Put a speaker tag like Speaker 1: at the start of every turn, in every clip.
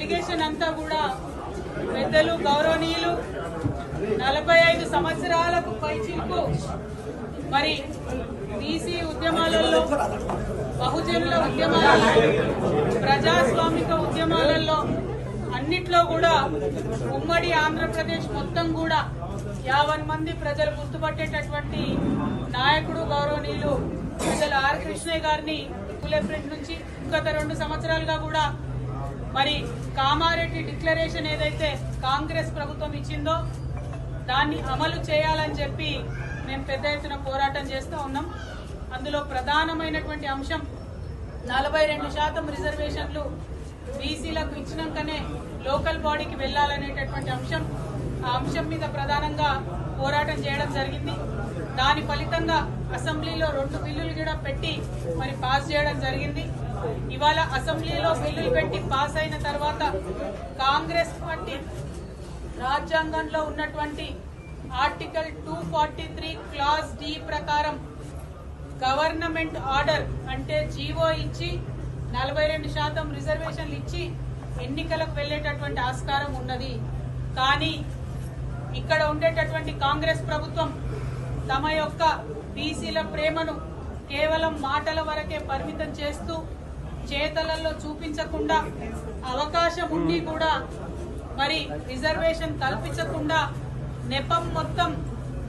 Speaker 1: Delegation అంతా కూడా పెద్దలు గౌరవనీయులు 45 సంవత్సరాలకు పైచిలకు మరి బీసీ ఉద్యమాలలో, బహుజనుల ఉద్యమాలలో, ప్రజాస్వామిక ఉద్యమాలలో అన్నిట్లో కూడా ఉమ్మడి ఆంధ్రప్రదేశ్ మొత్తం కూడా 50 మంది ప్రజలు గుర్తుపట్టేటటువంటి నాయకుడు గౌరవనీయులు ప్రజలు ఆర్ కృష్ణయ్య గారిని పులేప్రింట్ నుంచి గత 2 సంవత్సరాలుగా కూడా మరి కామారెడ్డి డిక్లరేషన్ ఏదైతే కాంగ్రెస్ ప్రభుత్వం ఇచ్చిందో దాన్ని అమలు చేయాలని చెప్పి మేము పెద్ద ఎత్తున పోరాటం చేస్తూ ఉన్నాం. అందులో ప్రధానమైనటువంటి అంశం 42% రిజర్వేషన్లు బీసీలకు ఇచ్చినాకనే లోకల్ బాడీకి వెళ్లాలనేటటువంటి అంశం. ఆ అంశం మీద ప్రధానంగా పోరాటం చేయడం జరిగింది. దాని ఫలితంగా అసెంబ్లీలో 2 బిల్లులు కూడా పెట్టి మరి పాస్ చేయడం జరిగింది. ఇవాళ అసెంబ్లీలో బిల్లులు పెట్టి పాస్ అయిన తర్వాత కాంగ్రెస్ పార్టీ రాజ్యాంగంలో ఉన్నటువంటి ఆర్టికల్ 243 క్లాజ్ డి ప్రకారం గవర్నమెంట్ ఆర్డర్ అంటే జీవో ఇచ్చి 42% రిజర్వేషన్లు ఇచ్చి ఎన్నికలకు వెళ్లేటటువంటి ఆస్కారం ఉన్నది. కానీ ఇక్కడ ఉండేటటువంటి కాంగ్రెస్ ప్రభుత్వం తమ యొక్క బీసీల ప్రేమను కేవలం మాటల వరకే పరిమితం చేస్తూ చేతలలో చూపించకుండా, అవకాశం ఉండి కూడా మరి రిజర్వేషన్ కల్పించకుండా నెపం మొత్తం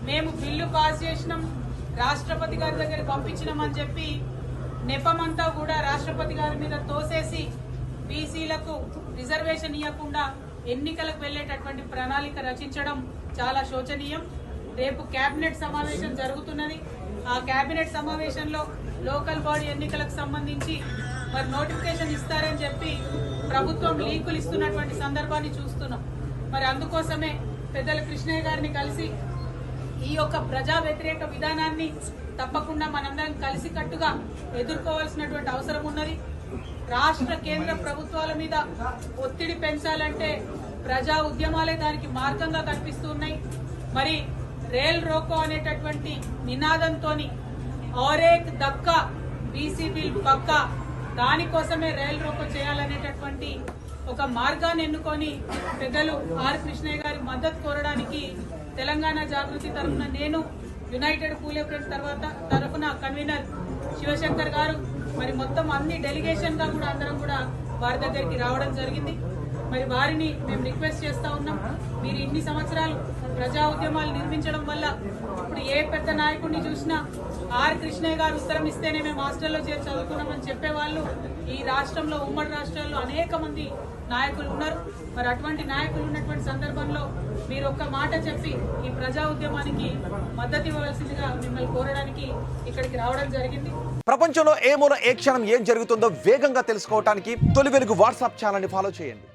Speaker 1: మేము బిల్లు పాస్ చేసినాం, రాష్ట్రపతి గారి దగ్గర పంపించినామని చెప్పి నెపమంతా కూడా రాష్ట్రపతి గారి మీద తోసేసి బీసీలకు రిజర్వేషన్ ఇవ్వకుండా ఎన్నికలకు వెళ్లేటటువంటి ప్రణాళిక రచించడం చాలా శోచనీయం. రేపు కేబినెట్ సమావేశం జరుగుతున్నది. ఆ కేబినెట్ సమావేశంలో లోకల్ బాడీ ఎన్నికలకు సంబంధించి మరి నోటిఫికేషన్ ఇస్తారని చెప్పి ప్రభుత్వం లీకులు ఇస్తున్నటువంటి సందర్భాన్ని చూస్తున్నాం. మరి అందుకోసమే పెద్దల కృష్ణయ్య గారిని కలిసి ఈ యొక్క ప్రజా వ్యతిరేక విధానాన్ని తప్పకుండా మనందరం కలిసికట్టుగా ఎదుర్కోవాల్సినటువంటి అవసరం ఉన్నది. రాష్ట్ర కేంద్ర ప్రభుత్వాల మీద ఒత్తిడి పెంచాలంటే ప్రజా ఉద్యమాలే దానికి మార్గంగా కనిపిస్తున్నాయి. మరి రేల్ రోకో అనేటటువంటి నినాదంతో ఔరేక్ దక్కా బీసీ బిల్ పక్కా, దానికోసమే రైల్ రోకో చేయాలనేటటువంటి ఒక మార్గాన్ని ఎన్నుకొని పెద్దలు ఆర్ కృష్ణయ్య గారి మద్దతు కోరడానికి తెలంగాణ జాగృతి తరఫున నేను, యునైటెడ్ పూలే ఫ్రంట్ తరఫున కన్వీనర్ శివశంకర్ గారు మరి మొత్తం అన్ని డెలిగేషన్ గా కూడా అందరం కూడా వారి దగ్గరికి రావడం జరిగింది. మరి వారిని మేము రిక్వెస్ట్ చేస్తా ఉన్నాం, మీరు ఇన్ని సంవత్సరాలు ప్రజా ఉద్యమాలు నిర్మించడం వల్ల ఇప్పుడు ఏ పెద్ద నాయకుడిని చూసినా ఆర్ కృష్ణయ్య గారు ఉత్తరం ఇస్తేనే మేము హాస్టల్లో చేరి చదువుకున్నామని చెప్పేవాళ్ళు ఈ రాష్ట్రంలో, ఉమ్మడి రాష్ట్రాల్లో అనేక మంది నాయకులు ఉన్నారు. మరి అటువంటి నాయకులు ఉన్నటువంటి సందర్భంలో మీరు ఒక్క మాట చెప్పి ఈ ప్రజా ఉద్యమానికి మద్దతు ఇవ్వవలసిందిగా మిమ్మల్ని కోరడానికి ఇక్కడికి రావడం జరిగింది.
Speaker 2: ప్రపంచంలో ఏ మూల ఏ క్షణం ఏం జరుగుతుందో వేగంగా తెలుసుకోవడానికి తొలి వెలుగు వాట్సాప్ ఛానల్ని ఫాలో చేయండి.